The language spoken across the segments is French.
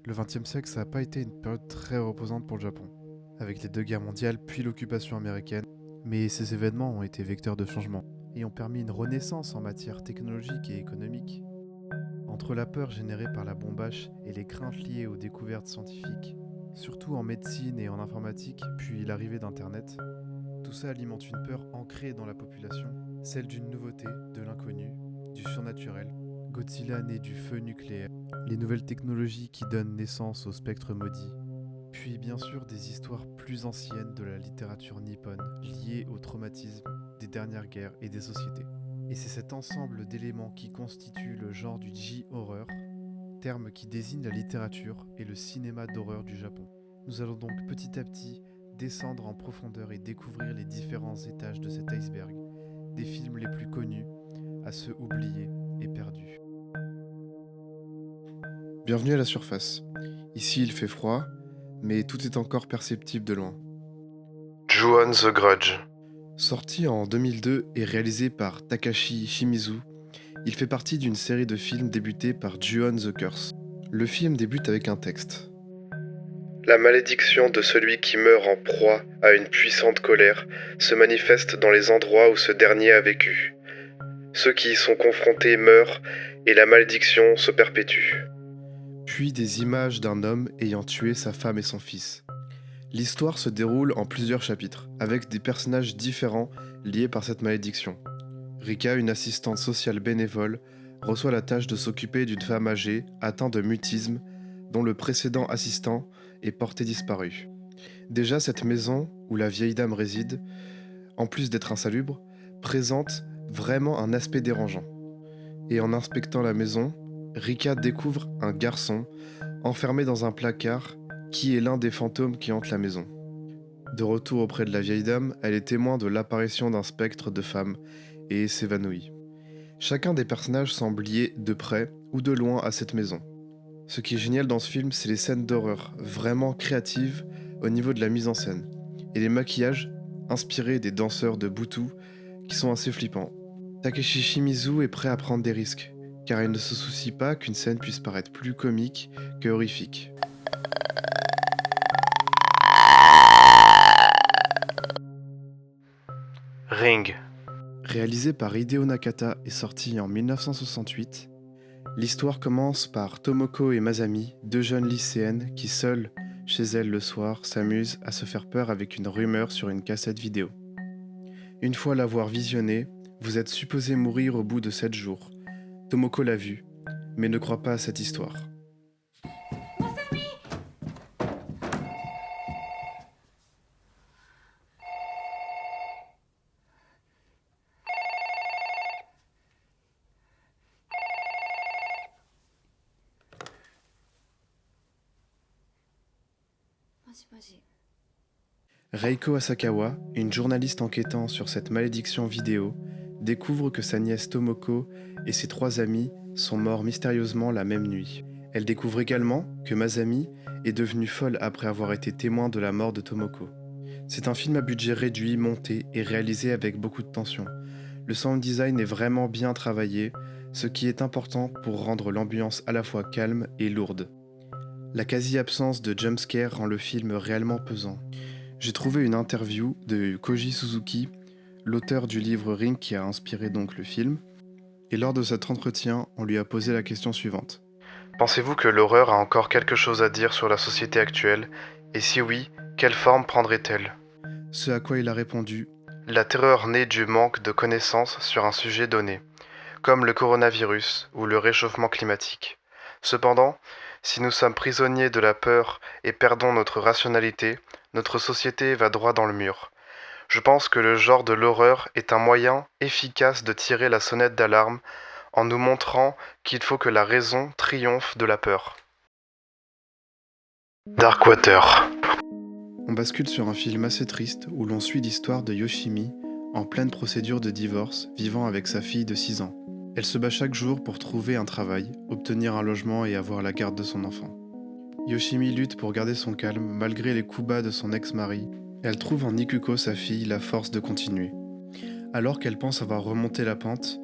Le XXe siècle, ça n'a pas été une période très reposante pour le Japon, avec les deux guerres mondiales puis l'occupation américaine, mais ces événements ont été vecteurs de changement et ont permis une renaissance en matière technologique et économique. Entre la peur générée par la bombache et les craintes liées aux découvertes scientifiques, surtout en médecine et en informatique, puis l'arrivée d'Internet, tout ça alimente une peur ancrée dans la population, celle d'une nouveauté, de l'inconnu, du surnaturel. Godzilla né du feu nucléaire, les nouvelles technologies qui donnent naissance au spectre maudit, puis bien sûr des histoires plus anciennes de la littérature nippone liées au traumatisme des dernières guerres et des sociétés. Et c'est cet ensemble d'éléments qui constitue le genre du J-horror, terme qui désigne la littérature et le cinéma d'horreur du Japon. Nous allons donc petit à petit descendre en profondeur et découvrir les différents étages de cet iceberg, des films les plus connus à ceux oubliés et perdus. Bienvenue à la surface. Ici il fait froid, mais tout est encore perceptible de loin. Ju-On the Grudge. Sorti en 2002 et réalisé par Takashi Shimizu, il fait partie d'une série de films débutés par Ju-On the Curse. Le film débute avec un texte. La malédiction de celui qui meurt en proie à une puissante colère se manifeste dans les endroits où ce dernier a vécu. Ceux qui y sont confrontés meurent et la malédiction se perpétue. Puis des images d'un homme ayant tué sa femme et son fils. L'histoire se déroule en plusieurs chapitres, avec des personnages différents liés par cette malédiction. Rika, une assistante sociale bénévole, reçoit la tâche de s'occuper d'une femme âgée atteinte de mutisme, dont le précédent assistant est porté disparu. Déjà, cette maison où la vieille dame réside, en plus d'être insalubre, présente vraiment un aspect dérangeant. Et en inspectant la maison, Rika découvre un garçon enfermé dans un placard qui est l'un des fantômes qui hantent la maison. De retour auprès de la vieille dame, elle est témoin de l'apparition d'un spectre de femme et s'évanouit. Chacun des personnages semble lié de près ou de loin à cette maison. Ce qui est génial dans ce film, c'est les scènes d'horreur, vraiment créatives au niveau de la mise en scène, et les maquillages inspirés des danseurs de Butu qui sont assez flippants. Takeshi Shimizu est prêt à prendre des risques, car il ne se soucie pas qu'une scène puisse paraître plus comique que horrifique. Ring. Réalisé par Hideo Nakata et sorti en 1968, l'histoire commence par Tomoko et Masami, deux jeunes lycéennes qui, seules chez elles le soir, s'amusent à se faire peur avec une rumeur sur une cassette vidéo. Une fois l'avoir visionnée, vous êtes supposé mourir au bout de 7 jours. Tomoko l'a vu, mais ne croit pas à cette histoire. Reiko Asakawa, une journaliste enquêtant sur cette malédiction vidéo, découvre que sa nièce Tomoko et ses 3 amis sont morts mystérieusement la même nuit. Elle découvre également que Masami est devenue folle après avoir été témoin de la mort de Tomoko. C'est un film à budget réduit, monté et réalisé avec beaucoup de tension. Le sound design est vraiment bien travaillé, ce qui est important pour rendre l'ambiance à la fois calme et lourde. La quasi-absence de jumpscare rend le film réellement pesant. J'ai trouvé une interview de Koji Suzuki, l'auteur du livre Ring qui a inspiré donc le film, et lors de cet entretien, on lui a posé la question suivante. Pensez-vous que l'horreur a encore quelque chose à dire sur la société actuelle? Et si oui, quelle forme prendrait-elle? Ce à quoi il a répondu. La terreur naît du manque de connaissances sur un sujet donné, comme le coronavirus ou le réchauffement climatique. Cependant, si nous sommes prisonniers de la peur et perdons notre rationalité, notre société va droit dans le mur. Je pense que le genre de l'horreur est un moyen efficace de tirer la sonnette d'alarme en nous montrant qu'il faut que la raison triomphe de la peur. Darkwater. On bascule sur un film assez triste où l'on suit l'histoire de Yoshimi, en pleine procédure de divorce, vivant avec sa fille de 6 ans. Elle se bat chaque jour pour trouver un travail, obtenir un logement et avoir la garde de son enfant. Yoshimi lutte pour garder son calme malgré les coups bas de son ex-mari. Elle trouve en Ikuko, sa fille, la force de continuer. Alors qu'elle pense avoir remonté la pente,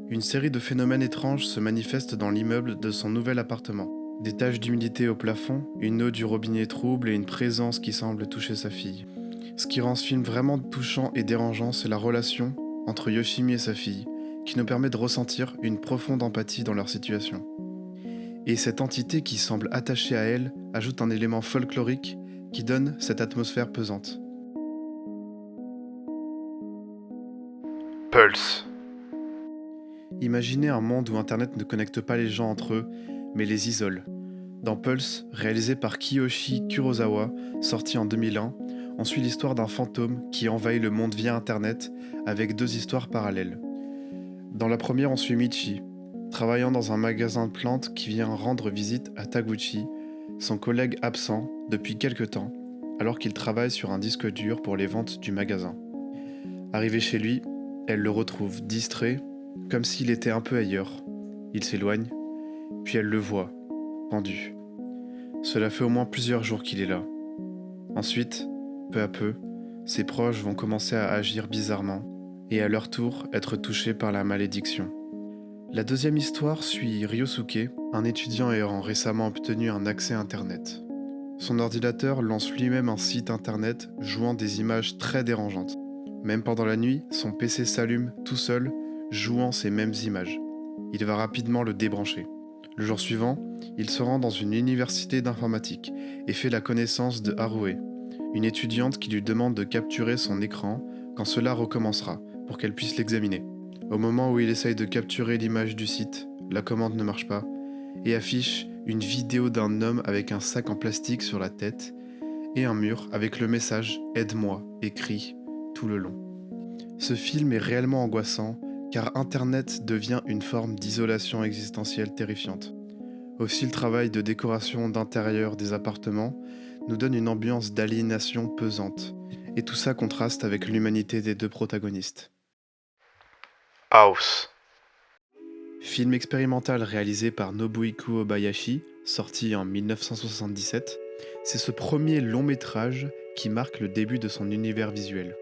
une série de phénomènes étranges se manifestent dans l'immeuble de son nouvel appartement. Des taches d'humidité au plafond, une eau du robinet trouble et une présence qui semble toucher sa fille. Ce qui rend ce film vraiment touchant et dérangeant, c'est la relation entre Yoshimi et sa fille, qui nous permet de ressentir une profonde empathie dans leur situation. Et cette entité qui semble attachée à elle ajoute un élément folklorique qui donne cette atmosphère pesante. Pulse. Imaginez un monde où Internet ne connecte pas les gens entre eux, mais les isole. Dans Pulse, réalisé par Kiyoshi Kurosawa, sorti en 2001, on suit l'histoire d'un fantôme qui envahit le monde via Internet avec deux histoires parallèles. Dans la première, on suit Michi, travaillant dans un magasin de plantes qui vient rendre visite à Taguchi, son collègue absent depuis quelque temps, alors qu'il travaille sur un disque dur pour les ventes du magasin. Arrivé chez lui, elle le retrouve distrait, comme s'il était un peu ailleurs. Il s'éloigne, puis elle le voit, pendu. Cela fait au moins plusieurs jours qu'il est là. Ensuite, peu à peu, ses proches vont commencer à agir bizarrement et à leur tour être touchés par la malédiction. La deuxième histoire suit Ryosuke, un étudiant ayant récemment obtenu un accès Internet. Son ordinateur lance lui-même un site Internet jouant des images très dérangeantes. Même pendant la nuit, son PC s'allume tout seul, jouant ces mêmes images. Il va rapidement le débrancher. Le jour suivant, il se rend dans une université d'informatique et fait la connaissance de Harué, une étudiante qui lui demande de capturer son écran quand cela recommencera, pour qu'elle puisse l'examiner. Au moment où il essaye de capturer l'image du site, la commande ne marche pas et affiche une vidéo d'un homme avec un sac en plastique sur la tête et un mur avec le message « Aide-moi » écrit tout le long. Ce film est réellement angoissant car Internet devient une forme d'isolation existentielle terrifiante. Aussi, le travail de décoration d'intérieur des appartements nous donne une ambiance d'aliénation pesante, et tout ça contraste avec l'humanité des deux protagonistes. House. Film expérimental réalisé par Nobuhiko Obayashi, sorti en 1977, c'est ce premier long métrage qui marque le début de son univers visuel.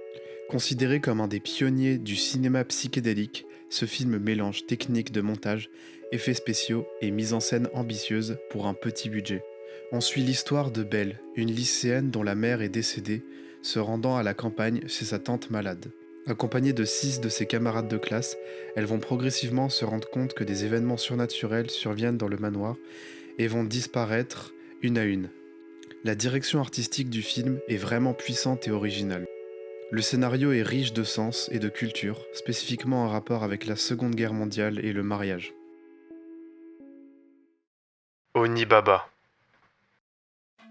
Considéré comme un des pionniers du cinéma psychédélique, ce film mélange techniques de montage, effets spéciaux et mise en scène ambitieuse pour un petit budget. On suit l'histoire de Belle, une lycéenne dont la mère est décédée, se rendant à la campagne chez sa tante malade. Accompagnée de 6 de ses camarades de classe, elles vont progressivement se rendre compte que des événements surnaturels surviennent dans le manoir et vont disparaître une à une. La direction artistique du film est vraiment puissante et originale. Le scénario est riche de sens et de culture, spécifiquement en rapport avec la Seconde Guerre mondiale et le mariage. Onibaba.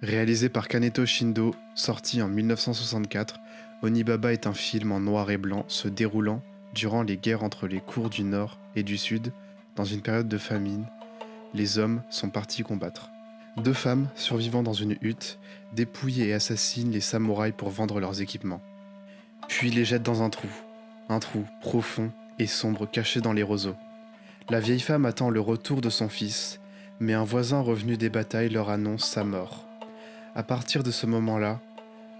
Réalisé par Kaneto Shindo, sorti en 1964, Onibaba est un film en noir et blanc se déroulant durant les guerres entre les cours du Nord et du Sud, dans une période de famine. Les hommes sont partis combattre. Deux femmes, survivant dans une hutte, dépouillent et assassinent les samouraïs pour vendre leurs équipements. Puis les jettent dans un trou profond et sombre caché dans les roseaux. La vieille femme attend le retour de son fils, mais un voisin revenu des batailles leur annonce sa mort. À partir de ce moment-là,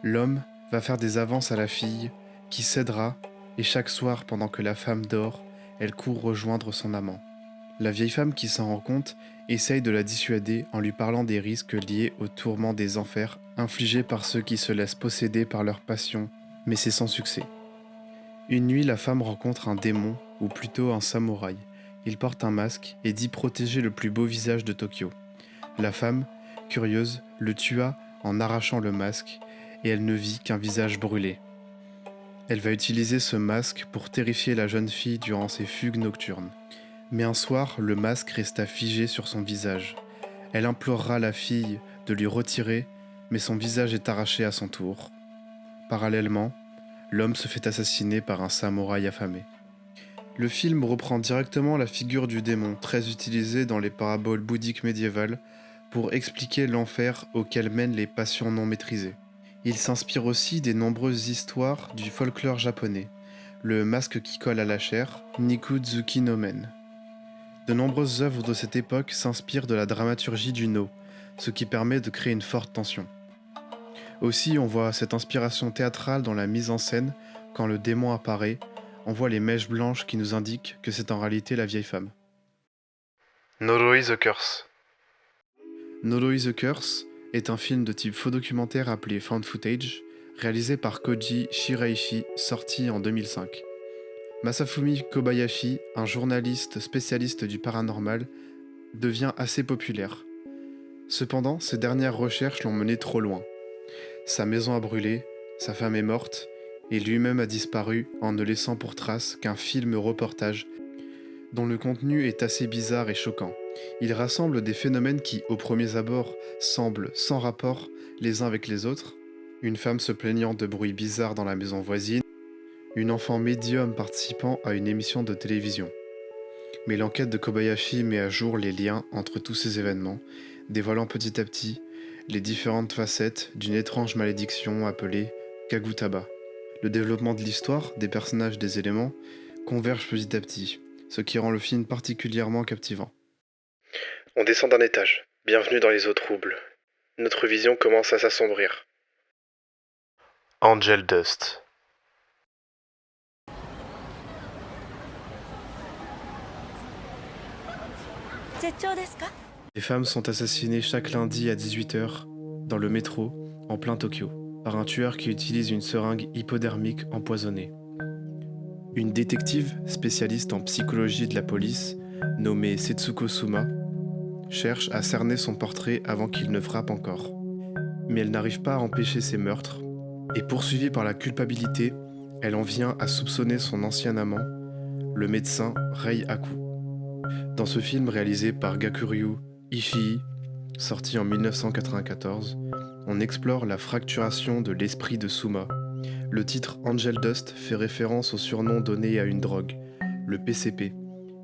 l'homme va faire des avances à la fille, qui cédera, et chaque soir pendant que la femme dort, elle court rejoindre son amant. La vieille femme qui s'en rend compte essaye de la dissuader en lui parlant des risques liés aux tourments des enfers infligés par ceux qui se laissent posséder par leur passion, mais c'est sans succès. Une nuit, la femme rencontre un démon, ou plutôt un samouraï. Il porte un masque et dit protéger le plus beau visage de Tokyo. La femme, curieuse, le tua en arrachant le masque, et elle ne vit qu'un visage brûlé. Elle va utiliser ce masque pour terrifier la jeune fille durant ses fugues nocturnes. Mais un soir, le masque resta figé sur son visage. Elle implorera la fille de lui retirer, mais son visage est arraché à son tour. Parallèlement, l'homme se fait assassiner par un samouraï affamé. Le film reprend directement la figure du démon, très utilisée dans les paraboles bouddhiques médiévales, pour expliquer l'enfer auquel mènent les passions non maîtrisées. Il s'inspire aussi des nombreuses histoires du folklore japonais, le masque qui colle à la chair, Nikudzuki no Men. De nombreuses œuvres de cette époque s'inspirent de la dramaturgie du No, ce qui permet de créer une forte tension. Aussi, on voit cette inspiration théâtrale dans la mise en scène. Quand le démon apparaît, on voit les mèches blanches qui nous indiquent que c'est en réalité la vieille femme. Noroi the Curse. Nolo is a Curse est un film de type faux documentaire appelé Found Footage, réalisé par Koji Shiraishi, sorti en 2005. Masafumi Kobayashi, un journaliste spécialiste du paranormal, devient assez populaire. Cependant, ses dernières recherches l'ont mené trop loin. Sa maison a brûlé, sa femme est morte, et lui-même a disparu en ne laissant pour trace qu'un film-reportage dont le contenu est assez bizarre et choquant. Il rassemble des phénomènes qui, au premier abord, semblent sans rapport les uns avec les autres. Une femme se plaignant de bruits bizarres dans la maison voisine, une enfant médium participant à une émission de télévision. Mais l'enquête de Kobayashi met à jour les liens entre tous ces événements, dévoilant petit à petit les différentes facettes d'une étrange malédiction appelée Kagutaba. Le développement de l'histoire, des personnages, des éléments, converge petit à petit, ce qui rend le film particulièrement captivant. On descend d'un étage. Bienvenue dans les eaux troubles. Notre vision commence à s'assombrir. Angel Dust. Les femmes sont assassinées chaque lundi à 18h dans le métro, en plein Tokyo, par un tueur qui utilise une seringue hypodermique empoisonnée. Une détective spécialiste en psychologie de la police, nommée Setsuko Suma, cherche à cerner son portrait avant qu'il ne frappe encore. Mais elle n'arrive pas à empêcher ces meurtres, et poursuivie par la culpabilité, elle en vient à soupçonner son ancien amant, le médecin Rei Aku. Dans ce film réalisé par Gakuryu Ishii, sorti en 1994, on explore la fracturation de l'esprit de Suma. Le titre Angel Dust fait référence au surnom donné à une drogue, le PCP,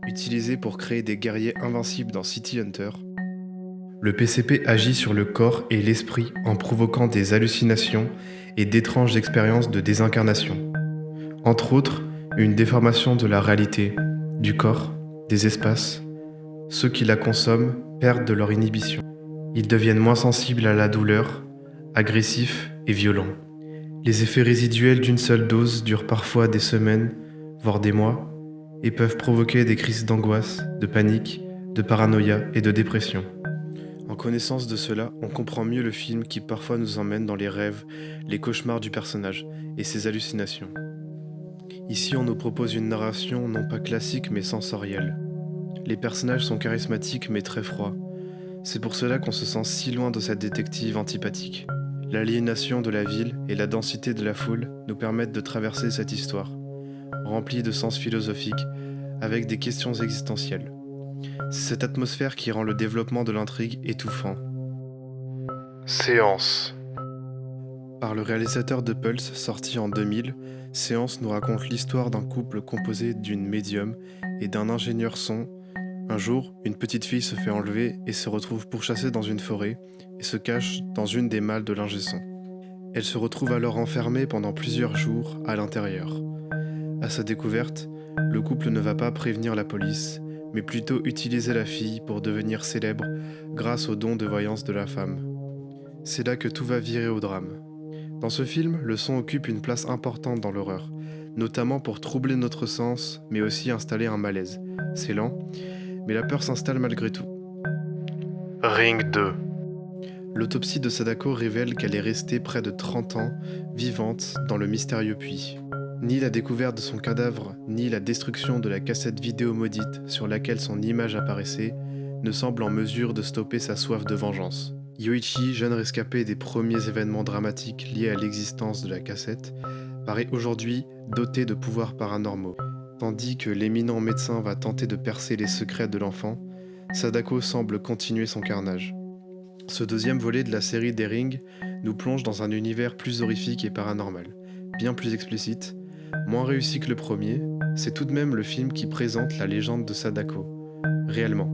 utilisé pour créer des guerriers invincibles dans City Hunter. Le PCP agit sur le corps et l'esprit en provoquant des hallucinations et d'étranges expériences de désincarnation. Entre autres, une déformation de la réalité, du corps, des espaces. Ceux qui la consomment perdent de leur inhibition. Ils deviennent moins sensibles à la douleur, agressifs et violents. Les effets résiduels d'une seule dose durent parfois des semaines, voire des mois, et peuvent provoquer des crises d'angoisse, de panique, de paranoïa et de dépression. En connaissance de cela, on comprend mieux le film qui parfois nous emmène dans les rêves, les cauchemars du personnage et ses hallucinations. Ici, on nous propose une narration non pas classique mais sensorielle. Les personnages sont charismatiques mais très froids. C'est pour cela qu'on se sent si loin de cette détective antipathique. L'aliénation de la ville et la densité de la foule nous permettent de traverser cette histoire, remplie de sens philosophiques, avec des questions existentielles. C'est cette atmosphère qui rend le développement de l'intrigue étouffant. Séance. Par le réalisateur de Pulse, sorti en 2000, Séance nous raconte l'histoire d'un couple composé d'une médium et d'un ingénieur son. Un jour, une petite fille se fait enlever et se retrouve pourchassée dans une forêt et se cache dans une des malles de l'ingé son. Elle se retrouve alors enfermée pendant plusieurs jours à l'intérieur. À sa découverte, le couple ne va pas prévenir la police, mais plutôt utiliser la fille pour devenir célèbre grâce au don de voyance de la femme. C'est là que tout va virer au drame. Dans ce film, le son occupe une place importante dans l'horreur, notamment pour troubler notre sens, mais aussi installer un malaise. C'est lent, mais la peur s'installe malgré tout. Ring 2. L'autopsie de Sadako révèle qu'elle est restée près de 30 ans, vivante, dans le mystérieux puits. Ni la découverte de son cadavre, ni la destruction de la cassette vidéo maudite sur laquelle son image apparaissait, ne semblent en mesure de stopper sa soif de vengeance. Yoichi, jeune rescapé des premiers événements dramatiques liés à l'existence de la cassette, paraît aujourd'hui doté de pouvoirs paranormaux. Tandis que l'éminent médecin va tenter de percer les secrets de l'enfant, Sadako semble continuer son carnage. Ce deuxième volet de la série des Rings nous plonge dans un univers plus horrifique et paranormal, bien plus explicite. Moins réussi que le premier, c'est tout de même le film qui présente la légende de Sadako, réellement.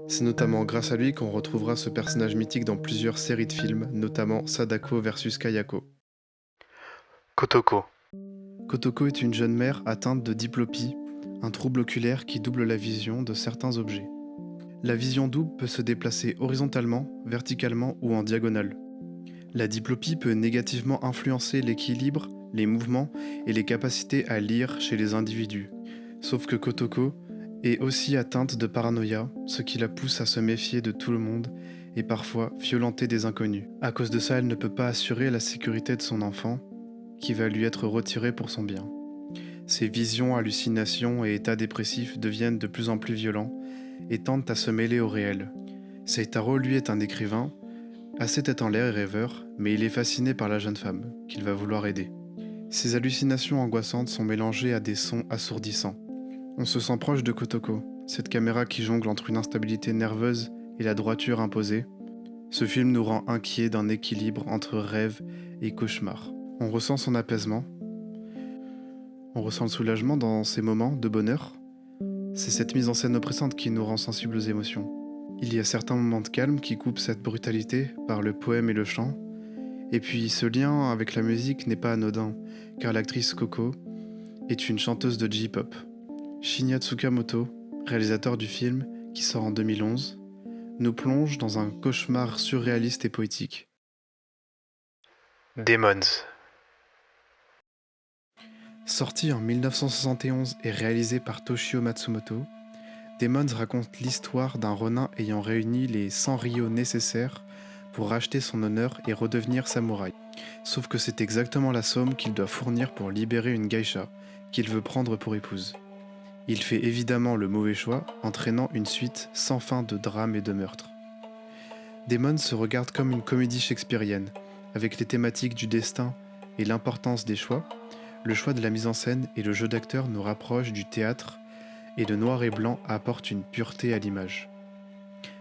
C'est notamment grâce à lui qu'on retrouvera ce personnage mythique dans plusieurs séries de films, notamment Sadako vs Kayako. Kotoko. Kotoko est une jeune mère atteinte de diplopie, un trouble oculaire qui double la vision de certains objets. La vision double peut se déplacer horizontalement, verticalement ou en diagonale. La diplopie peut négativement influencer l'équilibre, les mouvements et les capacités à lire chez les individus. Sauf que Kotoko est aussi atteinte de paranoïa, ce qui la pousse à se méfier de tout le monde et parfois violenter des inconnus. À cause de ça, elle ne peut pas assurer la sécurité de son enfant, qui va lui être retiré pour son bien. Ses visions, hallucinations et états dépressifs deviennent de plus en plus violents et tentent à se mêler au réel. Seitaro, lui, est un écrivain, assez tête en l'air et rêveur, mais il est fasciné par la jeune femme, qu'il va vouloir aider. Ses hallucinations angoissantes sont mélangées à des sons assourdissants. On se sent proche de Kotoko, cette caméra qui jongle entre une instabilité nerveuse et la droiture imposée. Ce film nous rend inquiets d'un équilibre entre rêve et cauchemar. On ressent son apaisement. On ressent le soulagement dans ces moments de bonheur. C'est cette mise en scène oppressante qui nous rend sensibles aux émotions. Il y a certains moments de calme qui coupent cette brutalité par le poème et le chant. Et puis ce lien avec la musique n'est pas anodin, car l'actrice Koko est une chanteuse de J-pop. Shinya Tsukamoto, réalisateur du film, qui sort en 2011, nous plonge dans un cauchemar surréaliste et poétique. Demons. Sorti en 1971 et réalisé par Toshio Matsumoto, Demons raconte l'histoire d'un ronin ayant réuni les 100 ryos nécessaires pour racheter son honneur et redevenir samouraï. Sauf que c'est exactement la somme qu'il doit fournir pour libérer une geisha qu'il veut prendre pour épouse. Il fait évidemment le mauvais choix, entraînant une suite sans fin de drames et de meurtres. Demons se regarde comme une comédie shakespearienne, avec les thématiques du destin et l'importance des choix. Le choix de la mise en scène et le jeu d'acteur nous rapprochent du théâtre, et le noir et blanc apporte une pureté à l'image.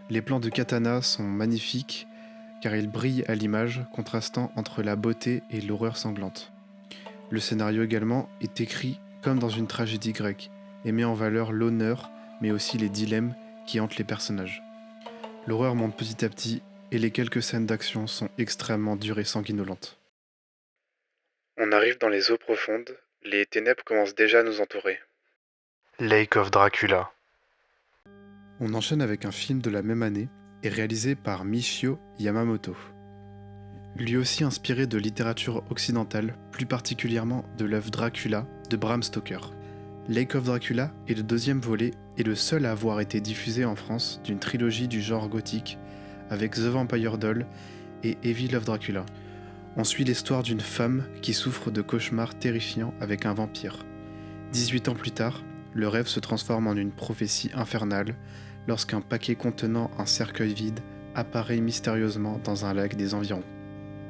Les plans de katana sont magnifiques, car ils brillent à l'image, contrastant entre la beauté et l'horreur sanglante. Le scénario également est écrit comme dans une tragédie grecque, et met en valeur l'honneur, mais aussi les dilemmes qui hantent les personnages. L'horreur monte petit à petit, et les quelques scènes d'action sont extrêmement dures et sanguinolentes. On arrive dans les eaux profondes, les ténèbres commencent déjà à nous entourer. Lake of Dracula. On enchaîne avec un film de la même année, et réalisé par Michio Yamamoto. Lui aussi inspiré de littérature occidentale, plus particulièrement de l'œuvre Dracula de Bram Stoker. Lake of Dracula est le deuxième volet et le seul à avoir été diffusé en France d'une trilogie du genre gothique avec The Vampire Doll et Evil of Dracula. On suit l'histoire d'une femme qui souffre de cauchemars terrifiants avec un vampire. 18 ans plus tard, le rêve se transforme en une prophétie infernale lorsqu'un paquet contenant un cercueil vide apparaît mystérieusement dans un lac des environs.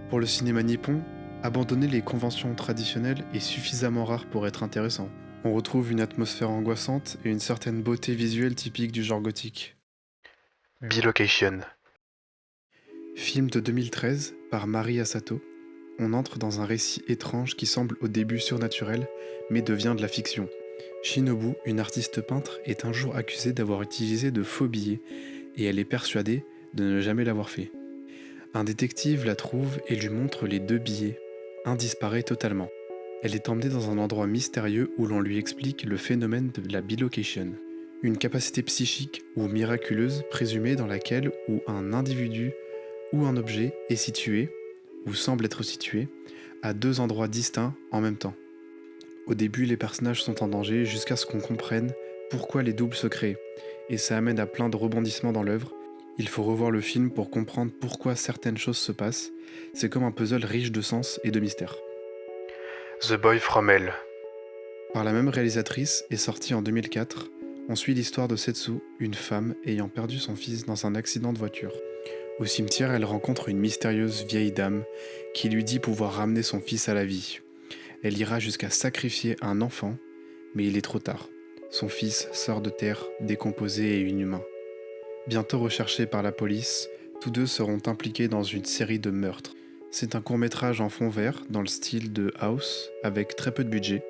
Pour le cinéma nippon, abandonner les conventions traditionnelles est suffisamment rare pour être intéressant. On retrouve une atmosphère angoissante et une certaine beauté visuelle typique du genre gothique. Bilocation. Film de 2013 par Mari Asato, on entre dans un récit étrange qui semble au début surnaturel, mais devient de la fiction. Shinobu, une artiste peintre, est un jour accusée d'avoir utilisé de faux billets et elle est persuadée de ne jamais l'avoir fait. Un détective la trouve et lui montre les 2 billets. Un disparaît totalement. Elle est emmenée dans un endroit mystérieux où l'on lui explique le phénomène de la bilocation, une capacité psychique ou miraculeuse présumée dans laquelle où un individu ou un objet est situé, ou semble être situé, à 2 endroits distincts en même temps. Au début, les personnages sont en danger jusqu'à ce qu'on comprenne pourquoi les doubles se créent, et ça amène à plein de rebondissements dans l'œuvre. Il faut revoir le film pour comprendre pourquoi certaines choses se passent, c'est comme un puzzle riche de sens et de mystère. The Boy From Hell. Par la même réalisatrice et sorti en 2004, on suit l'histoire de Setsu, une femme ayant perdu son fils dans un accident de voiture. Au cimetière, elle rencontre une mystérieuse vieille dame qui lui dit pouvoir ramener son fils à la vie. Elle ira jusqu'à sacrifier un enfant, mais il est trop tard. Son fils sort de terre, décomposé et inhumain. Bientôt recherchés par la police, tous deux seront impliqués dans une série de meurtres. C'est un court-métrage en fond vert, dans le style de House, avec très peu de budget,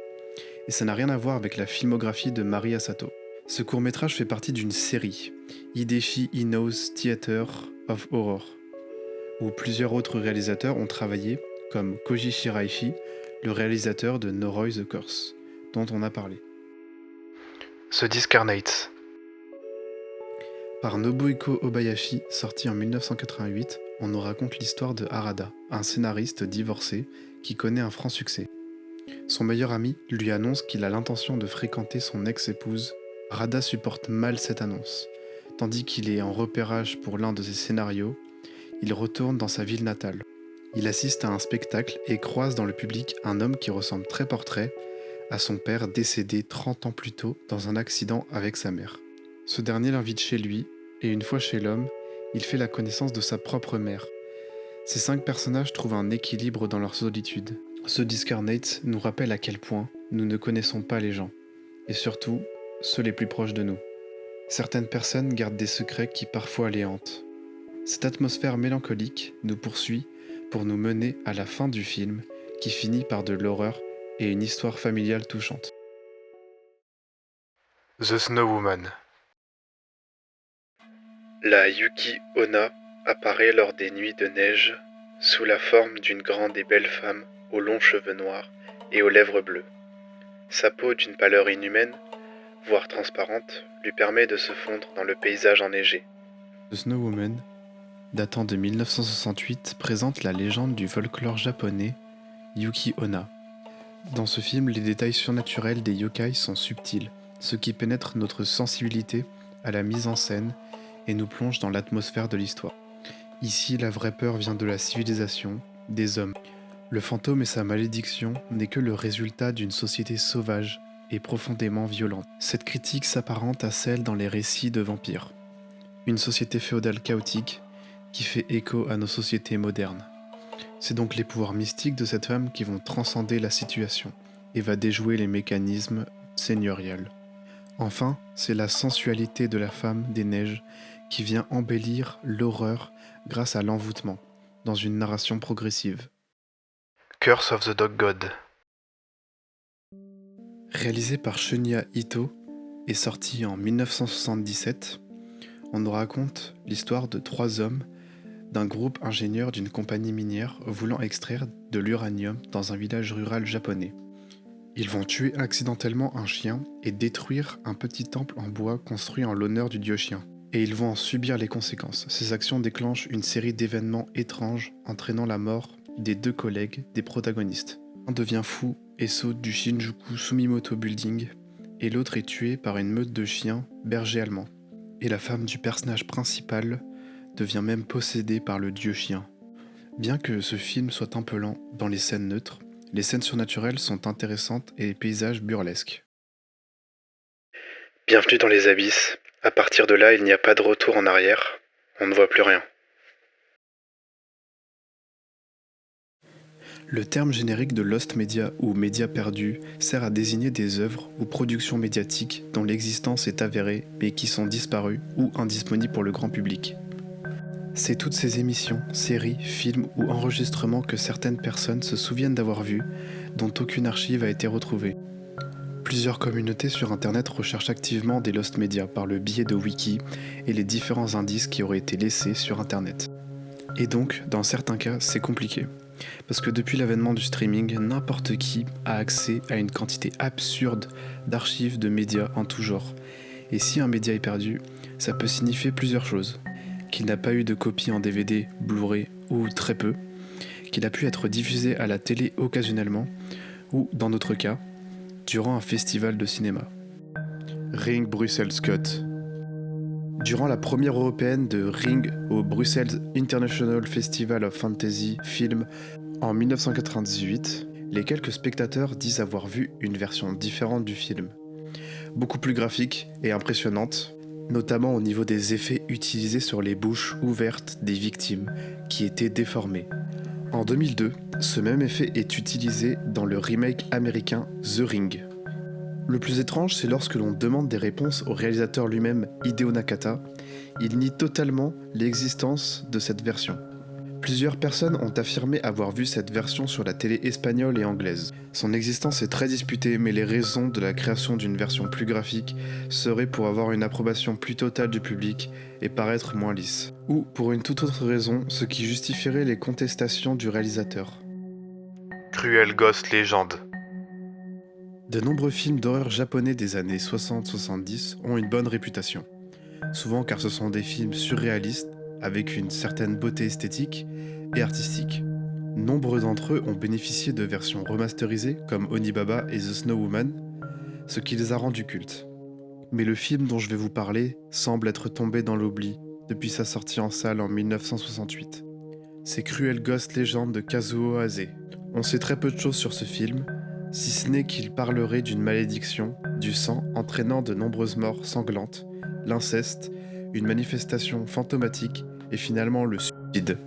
et ça n'a rien à voir avec la filmographie de Mari Asato. Ce court-métrage fait partie d'une série, Hideshi Inou's Theater of Horror, où plusieurs autres réalisateurs ont travaillé, comme Koji Shiraishi, le réalisateur de Noroi the Curse, dont on a parlé. The Discarnates. Par Nobuhiko Obayashi, sorti en 1988, on nous raconte l'histoire de Harada, un scénariste divorcé qui connaît un franc succès. Son meilleur ami lui annonce qu'il a l'intention de fréquenter son ex-épouse. Harada supporte mal cette annonce. Tandis qu'il est en repérage pour l'un de ses scénarios, il retourne dans sa ville natale. Il assiste à un spectacle et croise dans le public un homme qui ressemble trait pour trait à son père décédé 30 ans plus tôt dans un accident avec sa mère. Ce dernier l'invite chez lui, et une fois chez l'homme, il fait la connaissance de sa propre mère. Ces 5 personnages trouvent un équilibre dans leur solitude. The Discarnates nous rappelle à quel point nous ne connaissons pas les gens, et surtout ceux les plus proches de nous. Certaines personnes gardent des secrets qui parfois les hantent. Cette atmosphère mélancolique nous poursuit pour nous mener à la fin du film qui finit par de l'horreur et une histoire familiale touchante. The Snow Woman. La Yuki Onna apparaît lors des nuits de neige sous la forme d'une grande et belle femme aux longs cheveux noirs et aux lèvres bleues. Sa peau d'une pâleur inhumaine, voire transparente, lui permet de se fondre dans le paysage enneigé. The Snow Woman, datant de 1968, présente la légende du folklore japonais Yuki Onna. Dans ce film, les détails surnaturels des yokai sont subtils, ce qui pénètre notre sensibilité à la mise en scène et nous plonge dans l'atmosphère de l'histoire. Ici, la vraie peur vient de la civilisation, des hommes. Le fantôme et sa malédiction n'est que le résultat d'une société sauvage et profondément violente. Cette critique s'apparente à celle dans les récits de vampires. Une société féodale chaotique qui fait écho à nos sociétés modernes. C'est donc les pouvoirs mystiques de cette femme qui vont transcender la situation et va déjouer les mécanismes seigneuriels. Enfin, c'est la sensualité de la femme des neiges qui vient embellir l'horreur grâce à l'envoûtement, dans une narration progressive. Curse of the Dog God. Réalisé par Shunya Ito et sorti en 1977, on nous raconte l'histoire de 3 hommes d'un groupe ingénieur d'une compagnie minière voulant extraire de l'uranium dans un village rural japonais. Ils vont tuer accidentellement un chien et détruire un petit temple en bois construit en l'honneur du dieu chien. Et ils vont en subir les conséquences. Ces actions déclenchent une série d'événements étranges entraînant la mort des 2 collègues des protagonistes. Un devient fou et saute du Shinjuku Sumimoto Building et l'autre est tué par une meute de chiens bergers allemands. Et la femme du personnage principal devient même possédée par le dieu chien. Bien que ce film soit un peu lent dans les scènes neutres, les scènes surnaturelles sont intéressantes et les paysages burlesques. Bienvenue dans les abysses. À partir de là, il n'y a pas de retour en arrière. On ne voit plus rien. Le terme générique de Lost Media ou média perdu sert à désigner des œuvres ou productions médiatiques dont l'existence est avérée mais qui sont disparues ou indisponibles pour le grand public. C'est toutes ces émissions, séries, films ou enregistrements que certaines personnes se souviennent d'avoir vus, dont aucune archive a été retrouvée. Plusieurs communautés sur Internet recherchent activement des Lost Media par le biais de wiki et les différents indices qui auraient été laissés sur Internet. Et donc, dans certains cas, c'est compliqué. Parce que depuis l'avènement du streaming, n'importe qui a accès à une quantité absurde d'archives de médias en tout genre. Et si un média est perdu, ça peut signifier plusieurs choses. Qu'il n'a pas eu de copie en DVD, Blu-ray ou très peu, qu'il a pu être diffusé à la télé occasionnellement, ou, dans notre cas, durant un festival de cinéma. Ring Brussels Cut. Durant la première européenne de Ring au Brussels International Festival of Fantasy Film en 1998, les quelques spectateurs disent avoir vu une version différente du film. Beaucoup plus graphique et impressionnante, notamment au niveau des effets utilisés sur les bouches ouvertes des victimes, qui étaient déformées. En 2002, ce même effet est utilisé dans le remake américain The Ring. Le plus étrange, c'est lorsque l'on demande des réponses au réalisateur lui-même, Hideo Nakata, il nie totalement l'existence de cette version. Plusieurs personnes ont affirmé avoir vu cette version sur la télé espagnole et anglaise. Son existence est très disputée, mais les raisons de la création d'une version plus graphique seraient pour avoir une approbation plus totale du public et paraître moins lisse. Ou pour une toute autre raison, ce qui justifierait les contestations du réalisateur. Cruel Ghost Legend. De nombreux films d'horreur japonais des années 60-70 ont une bonne réputation. Souvent car ce sont des films surréalistes, avec une certaine beauté esthétique et artistique. Nombreux d'entre eux ont bénéficié de versions remasterisées comme Onibaba et The Snow Woman, ce qui les a rendus cultes. Mais le film dont je vais vous parler semble être tombé dans l'oubli depuis sa sortie en salle en 1968. C'est Cruel Ghost Legend de Kazuo Ase. On sait très peu de choses sur ce film, si ce n'est qu'il parlerait d'une malédiction, du sang entraînant de nombreuses morts sanglantes, l'inceste, une manifestation fantomatique et finalement le suicide.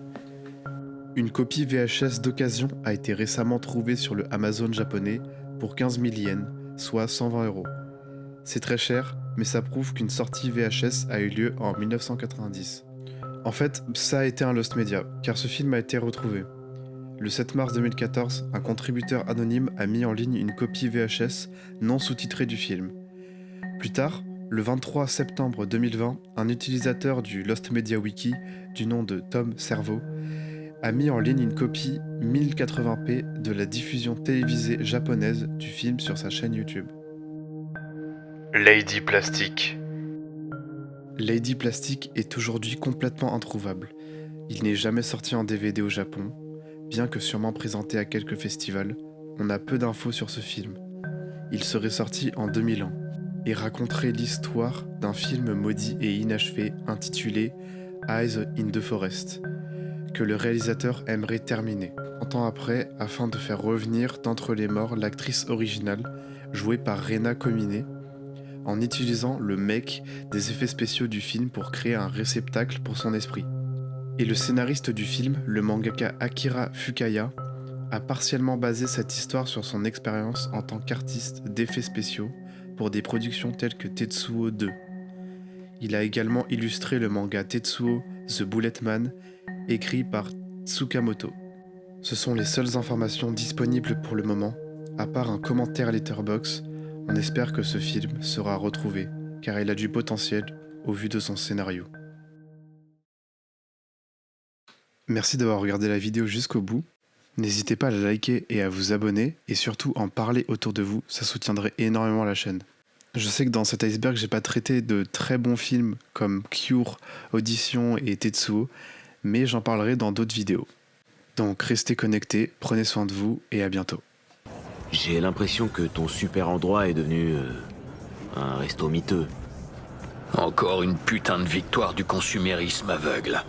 Une copie VHS d'occasion a été récemment trouvée sur le Amazon japonais pour 15 000 yens, soit 120 €. C'est très cher, mais ça prouve qu'une sortie VHS a eu lieu en 1990. En fait, ça a été un lost media, car ce film a été retrouvé. Le 7 mars 2014, un contributeur anonyme a mis en ligne une copie VHS non sous-titrée du film. Plus tard, le 23 septembre 2020, un utilisateur du Lost Media Wiki, du nom de Tom Servo, a mis en ligne une copie 1080p de la diffusion télévisée japonaise du film sur sa chaîne YouTube. Lady Plastic. Lady Plastic est aujourd'hui complètement introuvable. Il n'est jamais sorti en DVD au Japon. Bien que sûrement présenté à quelques festivals, on a peu d'infos sur ce film. Il serait sorti en 2001 et raconterait l'histoire d'un film maudit et inachevé intitulé Eyes in the Forest, que le réalisateur aimerait terminer. 30 ans après, afin de faire revenir d'entre les morts l'actrice originale, jouée par Rena Komine, en utilisant le mec des effets spéciaux du film pour créer un réceptacle pour son esprit. Et le scénariste du film, le mangaka Akira Fukaya, a partiellement basé cette histoire sur son expérience en tant qu'artiste d'effets spéciaux pour des productions telles que Tetsuo 2. Il a également illustré le manga Tetsuo The Bullet Man, écrit par Tsukamoto. Ce sont les seules informations disponibles pour le moment, à part un commentaire Letterboxd. On espère que ce film sera retrouvé, car il a du potentiel au vu de son scénario. Merci d'avoir regardé la vidéo jusqu'au bout. N'hésitez pas à la liker et à vous abonner, et surtout en parler autour de vous, ça soutiendrait énormément la chaîne. Je sais que dans cet iceberg, j'ai pas traité de très bons films comme Cure, Audition et Tetsuo, mais j'en parlerai dans d'autres vidéos. Donc restez connectés, prenez soin de vous et à bientôt. J'ai l'impression que ton super endroit est devenu un resto miteux. Encore une putain de victoire du consumérisme aveugle.